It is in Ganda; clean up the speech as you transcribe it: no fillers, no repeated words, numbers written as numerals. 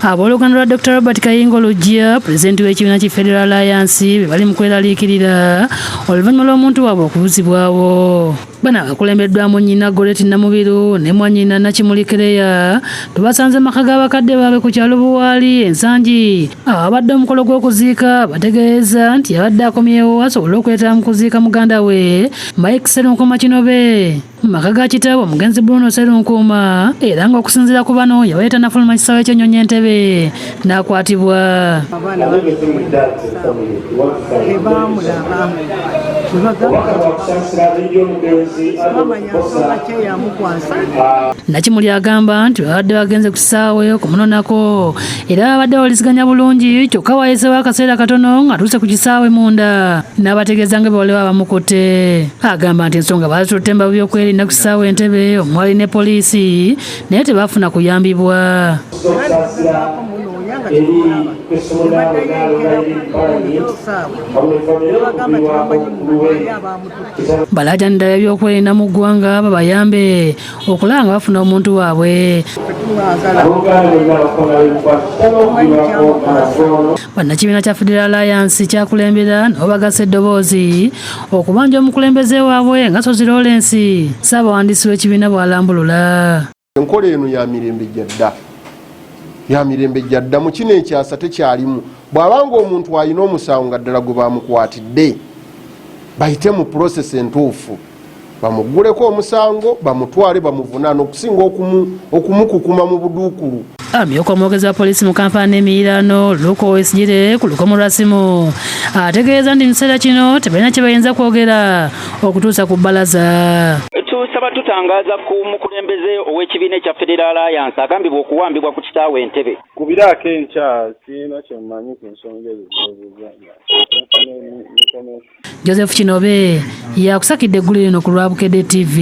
Abooluganda lwa Dr. Robert Kayingo Lujja, pulezidenti w'ekibiina ki Federal Alliance, bali mu kweraliikirira oluvannyuma lw'omuntu waabwe okubuzibwawo. Bano abakulembeddwamu nnyina Goreti Namubiru ne mwannyina Nakimuli Kereya tubasanze mu maka g'abakadde baabwe ku kyalo Buwaali ensangi. Abadde omukolo gw'okuziika bategeeza nti yabadde akomyewo asobole okuleetera mu kuziika muganda we Mike Sserunkuuma Kinobe mu maka ga kitaawe omugenzi Bruno Sserunkuuma, era ng'okusinziira ku bano yaweta n'afuluma kisaawe ky'Ennyonyi Entebbe n'akwatibwa. Nakimuli agamba nti babadde bagenze ku kisaawe okumunonako era babadde bawuliziganya bulungi, kyokka wayiseewo akaseera katono ng'atuuse ku kisaawe munda n'abategeeza nga bawole bamukutte. Agamba nti ensonga baazitutte mu by'okwerinda ku kisaawe Entebbe omwali ne poliisi naye tebaafuna kuyambibwa. Balaajanira ebyokwerinda mu ggwanga babayambe okulaba nga bafuna omuntu waabwe. Bannakibiina kya Federal Alliance kyakulembera nabo bagasa eddoboozi okubanja omukulembeze waabwe nga Sozi Lawrence, ssaabawandiisi w'ekibiina bw'alambulula. Enkola eno ya mirembe gyadda. Ya mirembe gyadda mu kino ekyasa tekyalimu. Bw'abanga omuntu alina omusango nga ddala gwe bamukwatidde bayite mu process entuufu, bamugguleko omusango bamutwale bamuvunaana okusinga okumukukuma mu buduukulu. Amyuka omwogezi wa poliisi mu Kampala n'Emiriraano Luke Owesigire ku lukomo lwa simu ategeeza nti mu kiseera kino tebalina kye bayinza kwogera okutuusa ku bbalaza. Tusaba tutangaza ku mukulembeze ow'ekibiina ekya Federal Alliance agambibwa okuwambibwa ku kitaawe Entebbe. Ku biraako enkya sirina kye mmanyi ku nsonga ezo z'obuzaanya. Joseph Kinobe yakusakidde eggulu lino ku Lwabukedde TV.